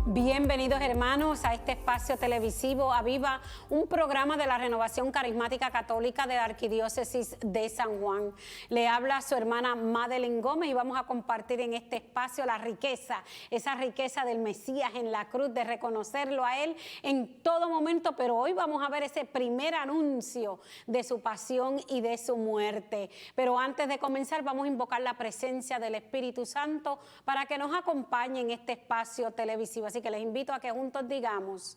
Bienvenidos hermanos a este espacio televisivo Aviva, un programa de la Renovación Carismática Católica de la Arquidiócesis de San Juan. Le habla su hermana Madeline Gómez y vamos a compartir en este espacio la riqueza, esa riqueza del Mesías en la cruz, de reconocerlo a Él en todo momento, pero hoy vamos a ver ese primer anuncio de su pasión y de su muerte. Pero antes de comenzar vamos a invocar la presencia del Espíritu Santo para que nos acompañe en este espacio televisivo. Así que les invito a que juntos digamos: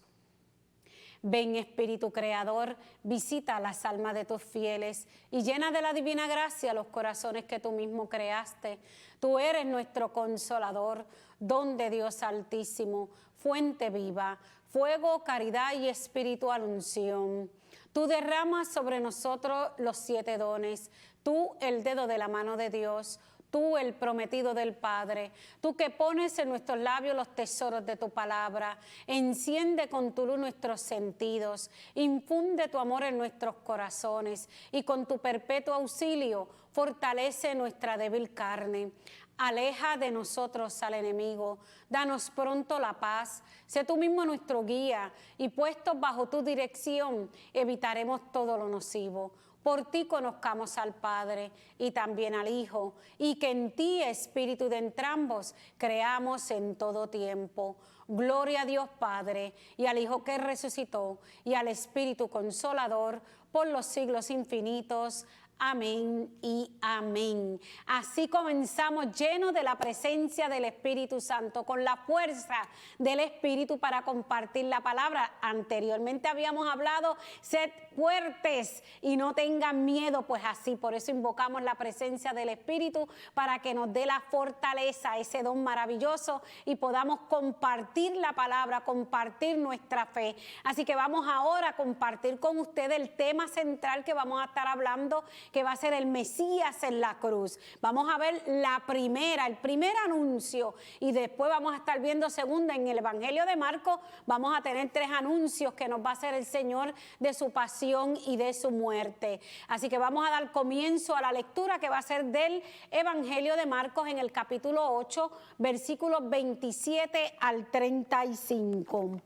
ven Espíritu Creador, visita las almas de tus fieles y llena de la divina gracia los corazones que tú mismo creaste. Tú eres nuestro consolador, don de Dios Altísimo, fuente viva, fuego, caridad y espiritual unción. Tú derramas sobre nosotros los 7 dones, tú el dedo de la mano de Dios, tú el prometido del Padre, tú que pones en nuestros labios los tesoros de tu palabra, enciende con tu luz nuestros sentidos, infunde tu amor en nuestros corazones y con tu perpetuo auxilio fortalece nuestra débil carne. Aleja de nosotros al enemigo, danos pronto la paz, sé tú mismo nuestro guía y puestos bajo tu dirección evitaremos todo lo nocivo. Por ti conozcamos al Padre y también al Hijo, y que en ti, Espíritu de entrambos, creamos en todo tiempo. Gloria a Dios Padre, y al Hijo que resucitó, y al Espíritu Consolador, por los siglos infinitos. Amén y amén. Así comenzamos llenos de la presencia del Espíritu Santo, con la fuerza del Espíritu para compartir la palabra. Anteriormente habíamos hablado, sed fuertes y no tengan miedo, pues así, por eso invocamos la presencia del Espíritu para que nos dé la fortaleza, ese don maravilloso, y podamos compartir la palabra, compartir nuestra fe. Así que vamos ahora a compartir con ustedes el tema central que vamos a estar hablando, que va a ser el Mesías en la cruz. Vamos a ver el primer anuncio, y después vamos a estar viendo segunda en el Evangelio de Marcos. Vamos a tener 3 anuncios que nos va a hacer el Señor de su pasión y de su muerte. Así que vamos a dar comienzo a la lectura que va a ser del Evangelio de Marcos en el capítulo 8, versículos 27 al 35.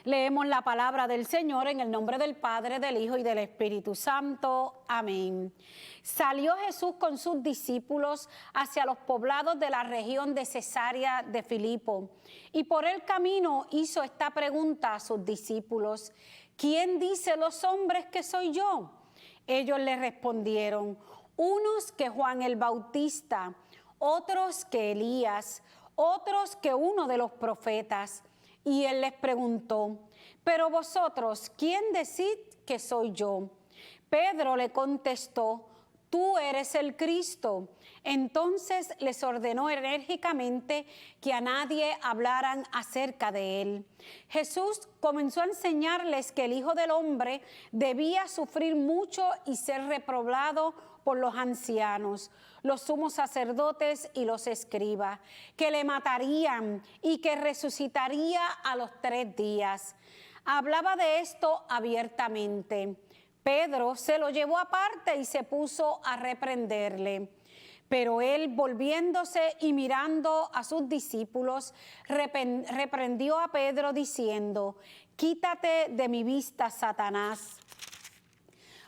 Leemos la palabra del Señor en el nombre del Padre, del Hijo y del Espíritu Santo. Amén. Salió Jesús con sus discípulos hacia los poblados de la región de Cesarea de Filipo, y por el camino hizo esta pregunta a sus discípulos: ¿quién dice los hombres que soy yo? Ellos le respondieron: unos que Juan el Bautista, otros que Elías, otros que uno de los profetas. Y él les preguntó: ¿pero vosotros quién decís que soy yo? Pedro le contestó: tú eres el Cristo. Entonces les ordenó enérgicamente que a nadie hablaran acerca de él. Jesús comenzó a enseñarles que el Hijo del Hombre debía sufrir mucho y ser reprobado por los ancianos, los sumos sacerdotes y los escribas, que le matarían y que resucitaría a los 3 días. Hablaba de esto abiertamente. Pedro se lo llevó aparte y se puso a reprenderle. Pero él, volviéndose y mirando a sus discípulos, reprendió a Pedro diciendo: quítate de mi vista, Satanás,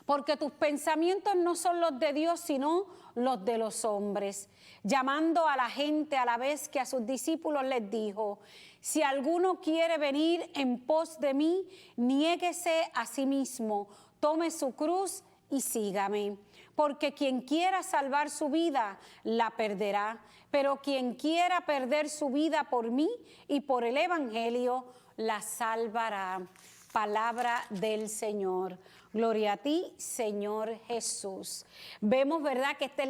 porque tus pensamientos no son los de Dios, sino los de los hombres. Llamando a la gente a la vez que a sus discípulos les dijo: si alguno quiere venir en pos de mí, niéguese a sí mismo, tome su cruz y sígame. Porque quien quiera salvar su vida, la perderá. Pero quien quiera perder su vida por mí y por el Evangelio, la salvará. Palabra del Señor. Gloria a ti, Señor Jesús. Vemos, ¿verdad?, que este es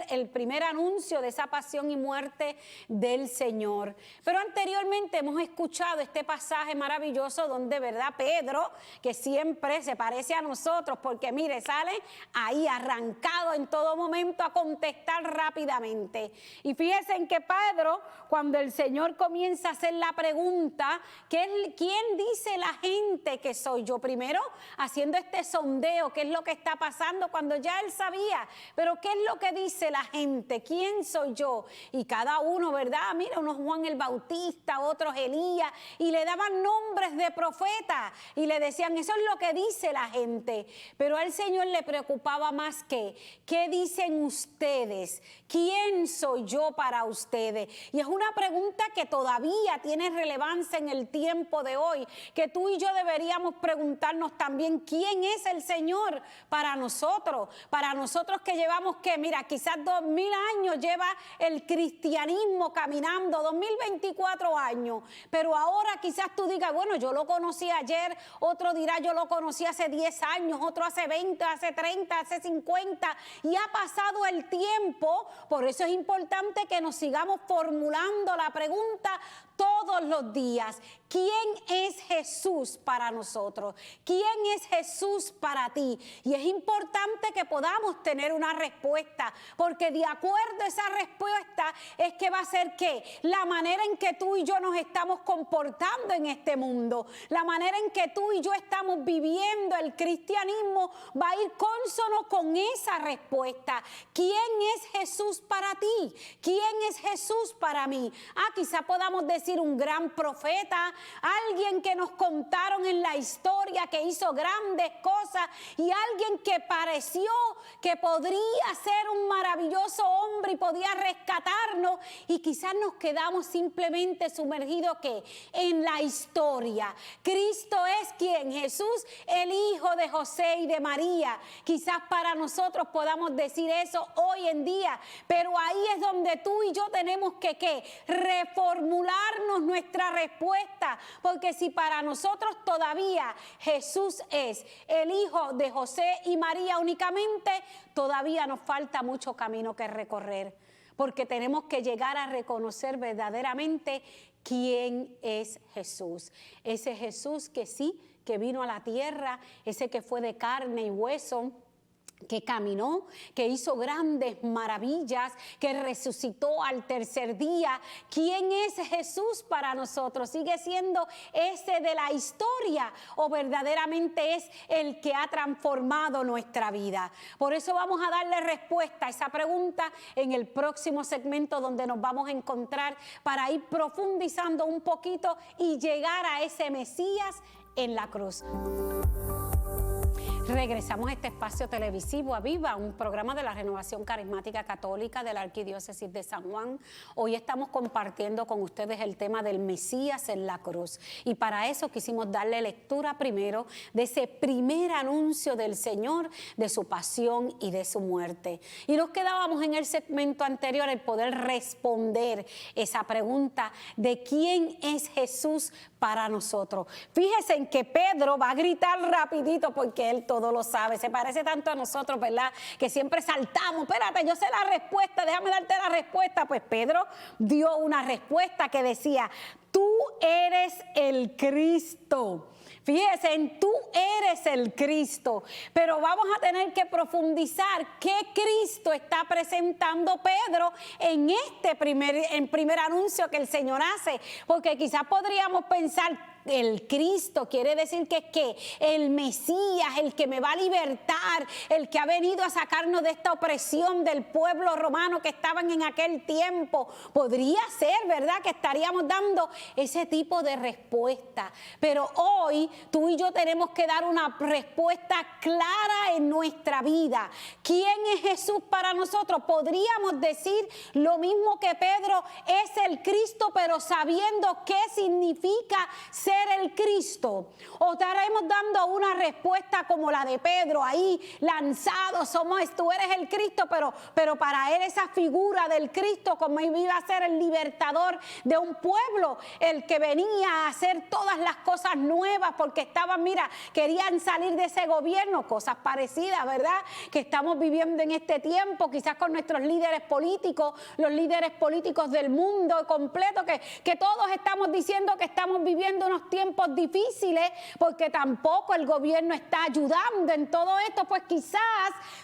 el primer anuncio de esa pasión y muerte del Señor. Pero anteriormente hemos escuchado este pasaje maravilloso donde, ¿verdad?, Pedro, que siempre se parece a nosotros, porque mire, sale ahí arrancado en todo momento a contestar rápidamente. Y fíjense en que Pedro, cuando el Señor comienza a hacer la pregunta, ¿quién dice la gente que soy yo? Primero, haciendo este sondeo, qué es lo que está pasando, cuando ya él sabía, pero qué es lo que dice la gente, quién soy yo, y cada uno, ¿verdad? Mira, unos Juan el Bautista, otros Elías, y le daban nombres de profetas, y le decían, eso es lo que dice la gente, pero al Señor le preocupaba más que, ¿qué dicen ustedes? ¿Quién soy yo para ustedes? Y es una pregunta que todavía tiene relevancia en el tiempo de hoy, que tú y yo deberíamos preguntarnos también, ¿quién es el Señor para nosotros? Para nosotros que llevamos, que mira, quizás 2000 años lleva el cristianismo caminando, 2024 años, pero ahora quizás tú digas, bueno, yo lo conocí ayer, otro dirá, yo lo conocí hace 10 años, otro hace 20, hace 30, hace 50, y ha pasado el tiempo. Por eso es importante que nos sigamos formulando la pregunta todos los días. ¿Quién es Jesús para nosotros? ¿Quién es Jesús para ti? Y es importante que podamos tener una respuesta, porque de acuerdo a esa respuesta es que va a ser que la manera en que tú y yo nos estamos comportando en este mundo, la manera en que tú y yo estamos viviendo el cristianismo va a ir cónsono con esa respuesta. ¿Quién es Jesús para ti? ¿Quién es Jesús para mí? Quizá podamos decir un gran profeta, alguien que nos contaron en la historia que hizo grandes cosas, y alguien que pareció que podría ser un maravilloso hombre y podía rescatarnos, y quizás nos quedamos simplemente sumergidos ¿qué? En la historia. Cristo es quien, Jesús, el hijo de José y de María. Quizás para nosotros podamos decir eso hoy en día, pero ahí es donde tú y yo tenemos que ¿qué? Reformularnos nuestra respuesta, porque si para nosotros todavía Jesús es el hijo de José y María únicamente, todavía nos falta mucho camino que recorrer, porque tenemos que llegar a reconocer verdaderamente quién es Jesús. Ese Jesús que sí, que vino a la tierra, ese que fue de carne y hueso, que caminó, que hizo grandes maravillas, que resucitó al tercer día. ¿Quién es Jesús para nosotros? ¿Sigue siendo ese de la historia o verdaderamente es el que ha transformado nuestra vida? Por eso vamos a darle respuesta a esa pregunta en el próximo segmento, donde nos vamos a encontrar para ir profundizando un poquito y llegar a ese Mesías en la cruz. Regresamos a este espacio televisivo Aviva, un programa de la Renovación Carismática Católica de la Arquidiócesis de San Juan. Hoy estamos compartiendo con ustedes el tema del Mesías en la cruz. Y para eso quisimos darle lectura primero de ese primer anuncio del Señor, de su pasión y de su muerte. Y nos quedábamos en el segmento anterior el poder responder esa pregunta de quién es Jesús para nosotros. Fíjense en que Pedro va a gritar rapidito porque él todo lo sabe, se parece tanto a nosotros, ¿verdad? Que siempre saltamos, espérate, yo sé la respuesta, déjame darte la respuesta. Pues Pedro dio una respuesta que decía, tú eres el Cristo. Fíjense, en tú eres el Cristo, pero vamos a tener que profundizar qué Cristo está presentando Pedro en este primer anuncio que el Señor hace, porque quizás podríamos pensar, el Cristo quiere decir que el Mesías, el que me va a libertar, el que ha venido a sacarnos de esta opresión del pueblo romano que estaban en aquel tiempo. Podría ser, ¿verdad?, que estaríamos dando ese tipo de respuesta. Pero hoy tú y yo tenemos que dar una respuesta clara en nuestra vida. ¿Quién es Jesús para nosotros? Podríamos decir lo mismo que Pedro, es el Cristo, pero sabiendo qué significa ser el Cristo, o estaremos dando una respuesta como la de Pedro ahí lanzado, tú eres el Cristo, pero para él esa figura del Cristo como iba a ser el libertador de un pueblo, el que venía a hacer todas las cosas nuevas porque querían salir de ese gobierno, cosas parecidas, ¿verdad?, que estamos viviendo en este tiempo, quizás con nuestros líderes políticos, los líderes políticos del mundo completo, que todos estamos diciendo que estamos viviendo unos unos tiempos difíciles, porque tampoco el gobierno está ayudando en todo esto, pues quizás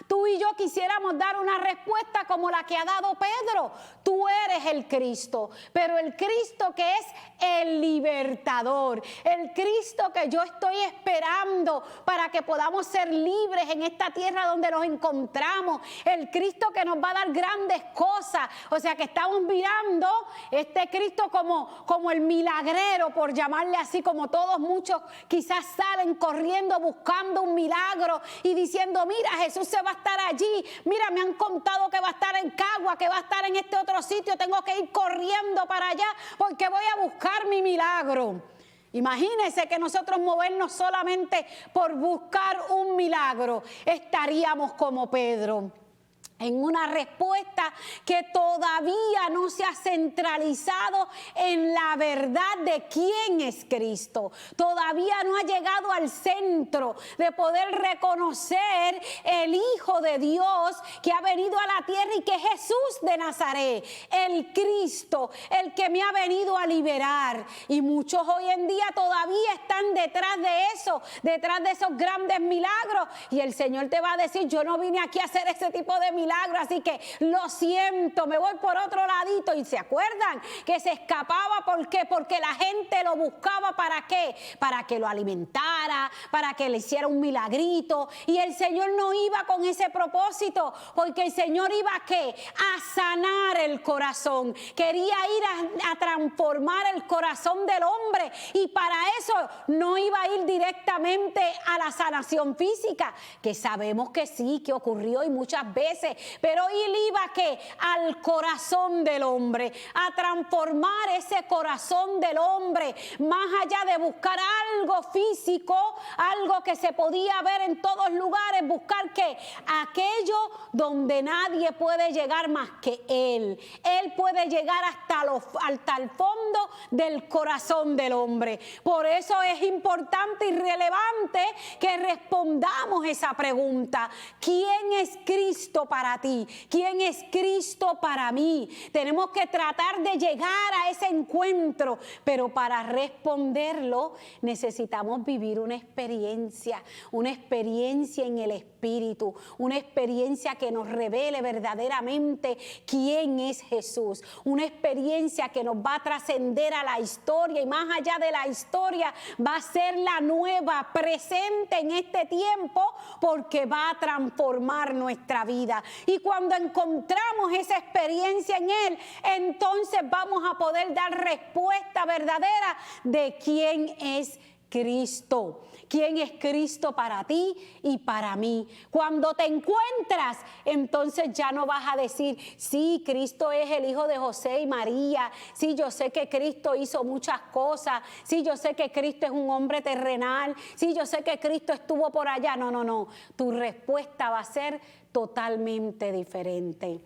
tú y yo quisiéramos dar una respuesta como la que ha dado Pedro. Tú eres el Cristo, pero el Cristo que es el libertador, el Cristo que yo estoy esperando para que podamos ser libres en esta tierra donde nos encontramos, el Cristo que nos va a dar grandes cosas. O sea que estamos mirando este Cristo como el milagrero, por llamarle así, como todos muchos quizás salen corriendo buscando un milagro y diciendo, mira, Jesús se va a estar allí, mira, me han contado que va a estar en Cagua, que va a estar en este otro sitio, tengo que ir corriendo para allá porque voy a buscar mi milagro. Imagínense que nosotros movernos solamente por buscar un milagro, estaríamos como Pedro, en una respuesta que todavía no se ha centralizado en la verdad de quién es Cristo. Todavía no ha llegado al centro de poder reconocer el Hijo de Dios que ha venido a la tierra y que es Jesús de Nazaret, el Cristo, el que me ha venido a liberar. Y muchos hoy en día todavía están detrás de eso, detrás de esos grandes milagros. Y el Señor te va a decir, yo no vine aquí a hacer ese tipo de milagros, así que lo siento, me voy por otro ladito. Y se acuerdan que se escapaba, ¿por qué? Porque la gente lo buscaba, ¿para qué? Para que lo alimentara, para que le hiciera un milagrito. Y el Señor no iba con ese propósito, porque el Señor iba ¿a qué? A sanar el corazón, quería ir a transformar el corazón del hombre, y para eso no iba a ir directamente a la sanación física, que sabemos que sí, que ocurrió y muchas veces, pero él iba ¿a qué? Al corazón del hombre, a transformar ese corazón del hombre, más allá de buscar algo físico, algo que se podía ver en todos lugares, buscar ¿qué? Aquello donde nadie puede llegar más que Él. Él puede llegar hasta el fondo del corazón del hombre. Por eso es importante y relevante que respondamos esa pregunta: ¿quién es Cristo para ti? ¿Quién es Cristo para mí? Tenemos que tratar de llegar a ese encuentro, pero para responderlo necesitamos vivir una experiencia en el Espíritu, una experiencia que nos revele verdaderamente quién es Jesús, una experiencia que nos va a trascender a la historia, y más allá de la historia va a ser la nueva, presente en este tiempo, porque va a transformar nuestra vida. Y cuando encontramos esa experiencia en Él, entonces vamos a poder dar respuesta verdadera de quién es Cristo. ¿Quién es Cristo para ti y para mí? Cuando te encuentras, entonces ya no vas a decir, sí, Cristo es el hijo de José y María, sí, yo sé que Cristo hizo muchas cosas, sí, yo sé que Cristo es un hombre terrenal, sí, yo sé que Cristo estuvo por allá. No, no, no. Tu respuesta va a ser totalmente diferente.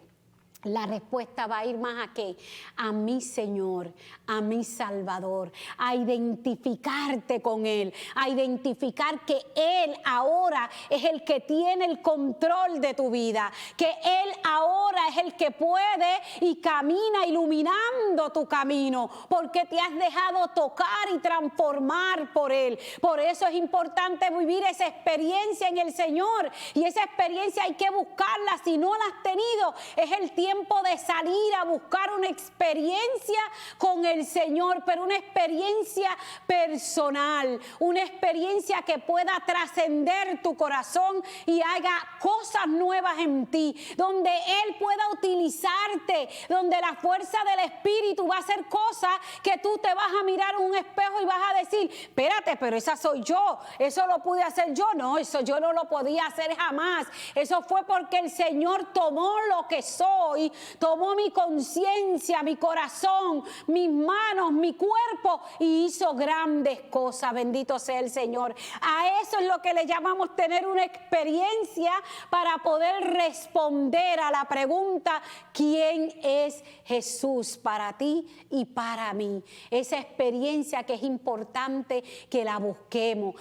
La respuesta va a ir más a qué? A mi Señor, a mi Salvador, a identificarte con Él, a identificar que Él ahora es el que tiene el control de tu vida, que Él ahora es el que puede y camina iluminando tu camino, porque te has dejado tocar y transformar por Él. Por eso es importante vivir esa experiencia en el Señor, y esa experiencia hay que buscarla. Si no la has tenido, es el tiempo de salir a buscar una experiencia con el Señor, pero una experiencia personal, una experiencia que pueda trascender tu corazón y haga cosas nuevas en ti, donde Él pueda utilizarte, donde la fuerza del Espíritu va a hacer cosas que tú te vas a mirar en un espejo y vas a decir, espérate, pero esa soy yo, eso lo pude hacer yo. No, eso yo no lo podía hacer jamás. Eso fue porque el Señor tomó lo que soy, tomó mi conciencia, mi corazón, mis manos, mi cuerpo, y hizo grandes cosas. Bendito sea el Señor. A eso es lo que le llamamos tener una experiencia para poder responder a la pregunta, ¿quién es Jesús para ti y para mí? Esa experiencia que es importante que la busquemos.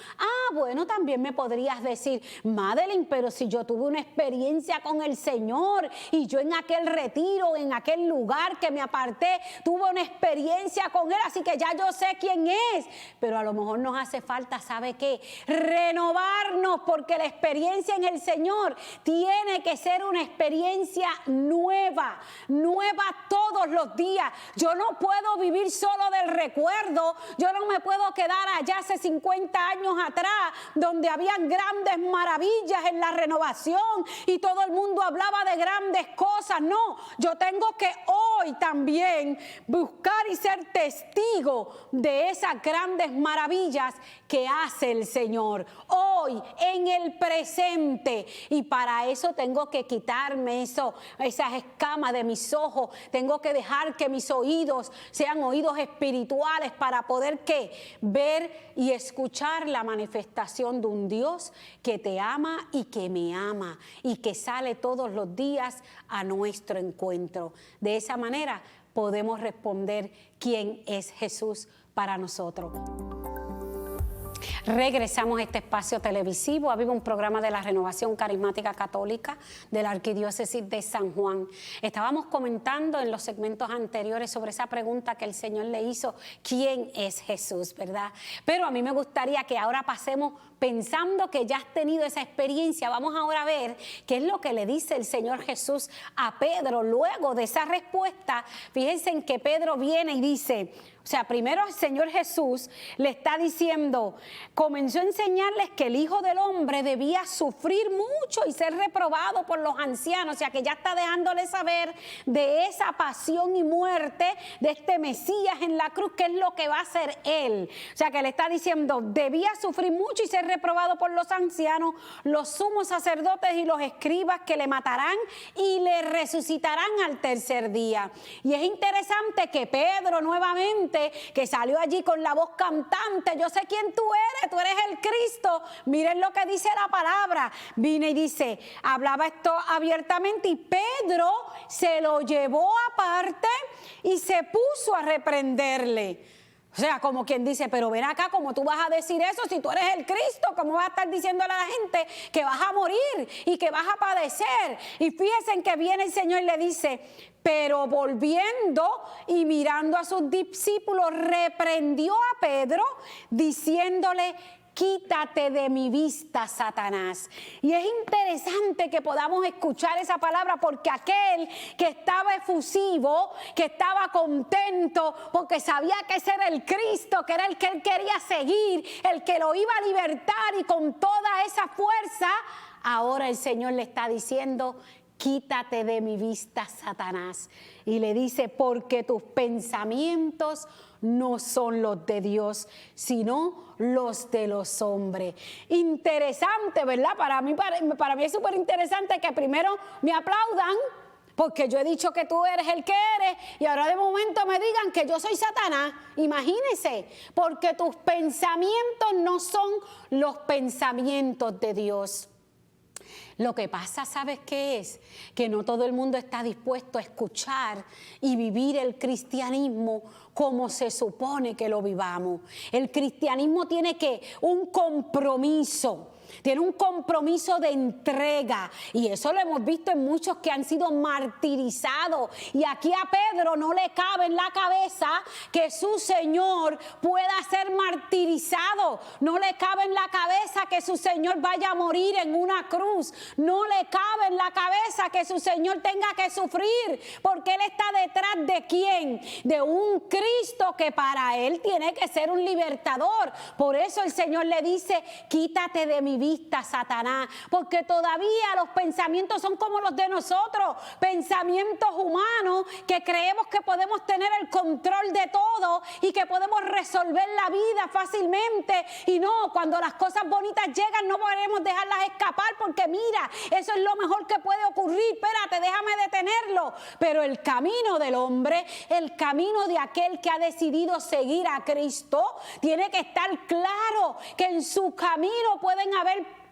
bueno, también me podrías decir, Madeline, pero si yo tuve una experiencia con el Señor y yo en aquel retiro, en aquel lugar que me aparté, tuve una experiencia con Él, así que ya yo sé quién es. Pero a lo mejor nos hace falta, ¿sabe qué? Renovarnos, porque la experiencia en el Señor tiene que ser una experiencia nueva, nueva todos los días. Yo no puedo vivir solo del recuerdo, yo no me puedo quedar allá hace 50 años atrás, donde habían grandes maravillas en la renovación y todo el mundo hablaba de grandes cosas. No, yo tengo que hoy también buscar y ser testigo de esas grandes maravillas que hace el Señor hoy, en el presente. Y para eso tengo que quitarme esas escamas de mis ojos, tengo que dejar que mis oídos sean oídos espirituales para poder ¿qué? Ver y escuchar la manifestación de un Dios que te ama y que me ama y que sale todos los días a nuestro encuentro. De esa manera podemos responder quién es Jesús para nosotros. Regresamos a este espacio televisivo. Había un programa de la Renovación Carismática Católica de la Arquidiócesis de San Juan. Estábamos comentando en los segmentos anteriores sobre esa pregunta que el Señor le hizo, ¿quién es Jesús? ¿Verdad? Pero a mí me gustaría que ahora pasemos, pensando que ya has tenido esa experiencia, vamos ahora a ver qué es lo que le dice el Señor Jesús a Pedro luego de esa respuesta. Fíjense en que Pedro viene y dice, o sea, primero el Señor Jesús le está diciendo, comenzó a enseñarles que el Hijo del Hombre debía sufrir mucho y ser reprobado por los ancianos. O sea, que ya está dejándole saber de esa pasión y muerte de este Mesías en la cruz, que es lo que va a hacer Él. O sea, que le está diciendo, debía sufrir mucho y ser reprobado por los ancianos, los sumos sacerdotes y los escribas, que le matarán y le resucitarán al tercer día. Y es interesante que Pedro nuevamente, que salió allí con la voz cantante, yo sé quién tú eres el Cristo. Miren lo que dice la palabra. Vine y dice, hablaba esto abiertamente y Pedro se lo llevó aparte y se puso a reprenderle. O sea, como quien dice, pero ven acá, ¿cómo tú vas a decir eso si tú eres el Cristo? ¿Cómo vas a estar diciéndole a la gente que vas a morir y que vas a padecer? Y fíjense que viene el Señor y le dice, pero volviendo y mirando a sus discípulos, reprendió a Pedro diciéndole, quítate de mi vista, Satanás. Y es interesante que podamos escuchar esa palabra, porque aquel que estaba efusivo, que estaba contento, porque sabía que ese era el Cristo, que era el que él quería seguir, el que lo iba a libertar, y con toda esa fuerza, ahora el Señor le está diciendo, quítate de mi vista, Satanás. Y le dice, porque tus pensamientos no son los de Dios, sino los de los hombres. Interesante, ¿verdad? Para mí es súper interesante que primero me aplaudan, porque yo he dicho que tú eres el que eres, y ahora de momento me digan que yo soy Satanás. Imagínense, porque tus pensamientos no son los pensamientos de Dios. Lo que pasa, ¿sabes qué es? Que no todo el mundo está dispuesto a escuchar y vivir el cristianismo como se supone que lo vivamos. El cristianismo tiene un compromiso. Tiene un compromiso de entrega, y eso lo hemos visto en muchos que han sido martirizados. Y aquí a Pedro no le cabe en la cabeza que su Señor pueda ser martirizado. No le cabe en la cabeza que su Señor vaya a morir en una cruz. No le cabe en la cabeza que su Señor tenga que sufrir, porque Él está detrás de ¿quién? De un Cristo que para Él tiene que ser un libertador. Por eso el Señor le dice, quítate de mi vista, Satanás, porque todavía los pensamientos son como los de nosotros, pensamientos humanos, que creemos que podemos tener el control de todo y que podemos resolver la vida fácilmente. Y no, cuando las cosas bonitas llegan no podemos dejarlas escapar, porque mira, eso es lo mejor que puede ocurrir, espérate, déjame detenerlo. Pero el camino del hombre, el camino de aquel que ha decidido seguir a Cristo, tiene que estar claro que en su camino pueden haber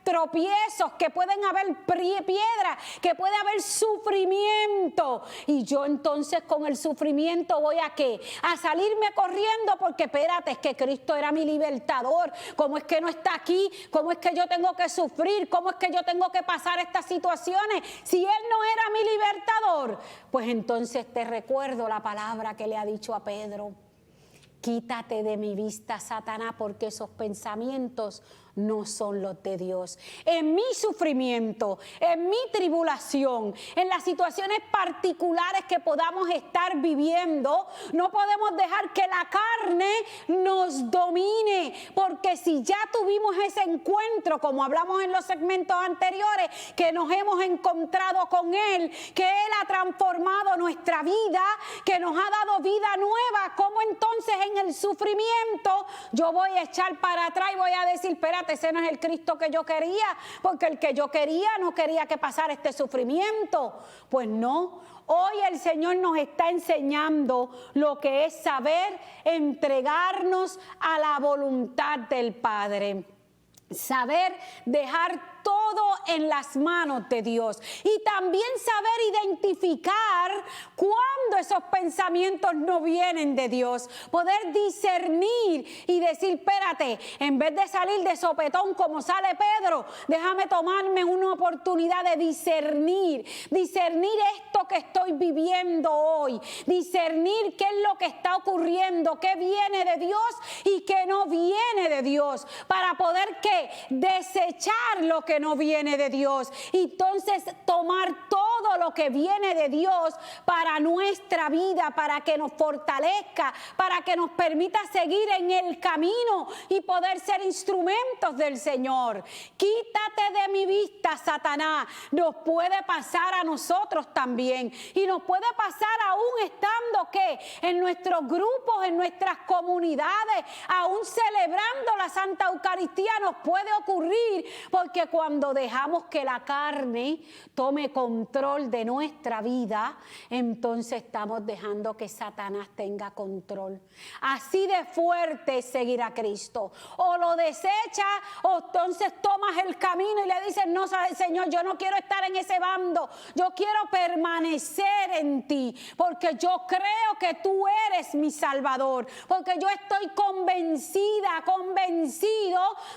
tropiezos, que pueden haber piedras, que puede haber sufrimiento. Y yo entonces con el sufrimiento voy a ¿qué? A salirme corriendo porque espérate, es que Cristo era mi libertador. ¿Cómo es que no está aquí? ¿Cómo es que yo tengo que sufrir? ¿Cómo es que yo tengo que pasar estas situaciones? Si Él no era mi libertador, pues entonces te recuerdo la palabra que le ha dicho a Pedro. Quítate de mi vista, Satanás, porque esos pensamientos no son los de Dios. En mi sufrimiento, en mi tribulación, en las situaciones particulares que podamos estar viviendo, no podemos dejar que la carne nos domine, porque si ya tuvimos ese encuentro, como hablamos en los segmentos anteriores, que nos hemos encontrado con Él, que Él ha transformado nuestra vida, que nos ha dado vida nueva, ¿cómo entonces en el sufrimiento yo voy a echar para atrás y voy a decir, espérate, ese no es el Cristo que yo quería, porque el que yo quería no quería que pasara este sufrimiento? Pues no. Hoy el Señor nos está enseñando lo que es saber entregarnos a la voluntad del Padre. Saber dejar todo en las manos de Dios y también saber identificar cuando esos pensamientos no vienen de Dios, poder discernir y decir, espérate, en vez de salir de sopetón como sale Pedro, déjame tomarme una oportunidad de discernir esto que estoy viviendo hoy, discernir qué es lo que está ocurriendo, qué viene de Dios y qué no viene de Dios, para poder ¿qué? Desechar lo que no viene de Dios y entonces tomar todo lo que viene de Dios para nuestra vida, para que nos fortalezca, para que nos permita seguir en el camino y poder ser instrumentos del Señor. Quítate de mi vista, Satanás. Nos puede pasar a nosotros también y nos puede pasar aún estando ¿qué? En nuestros grupos, en nuestras comunidades, aún celebrando la Santa Eucaristía nos puede ocurrir, porque cuando dejamos que la carne tome control de nuestra vida, entonces estamos dejando que Satanás tenga control. Así de fuerte es seguir a Cristo. O lo desechas o entonces tomas el camino y le dices, no, Señor, yo no quiero estar en ese bando, yo quiero permanecer en ti, porque yo creo que tú eres mi Salvador, porque yo estoy convencido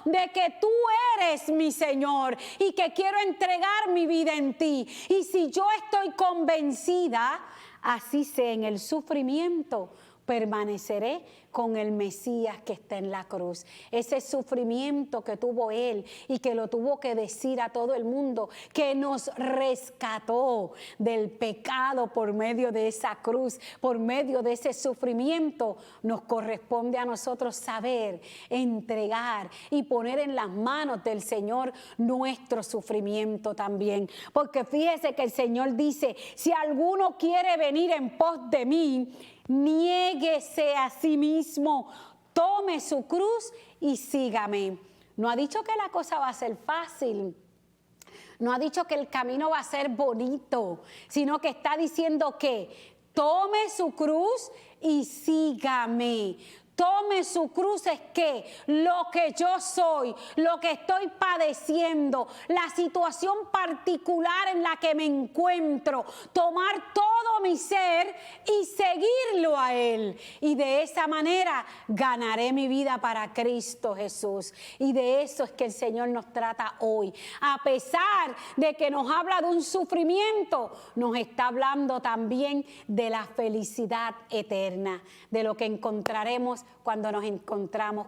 de que tú eres mi Señor y que quiero entregar mi vida en ti. Y si yo estoy convencida, así sea en el sufrimiento, permaneceré con el Mesías que está en la cruz. Ese sufrimiento que tuvo Él y que lo tuvo que decir a todo el mundo, que nos rescató del pecado por medio de esa cruz, por medio de ese sufrimiento, nos corresponde a nosotros saber, entregar y poner en las manos del Señor nuestro sufrimiento también. Porque fíjese que el Señor dice, si alguno quiere venir en pos de mí, niéguese a sí mismo, tome su cruz y sígame. No ha dicho que la cosa va a ser fácil, no ha dicho que el camino va a ser bonito, sino que está diciendo que tome su cruz y sígame. Tome su cruz es que lo que yo soy, lo que estoy padeciendo, la situación particular en la que me encuentro, tomar todo mi ser y seguirlo a Él. Y de esa manera ganaré mi vida para Cristo Jesús. Y de eso es que el Señor nos trata hoy. A pesar de que nos habla de un sufrimiento, nos está hablando también de la felicidad eterna, de lo que encontraremos cuando nos encontramos con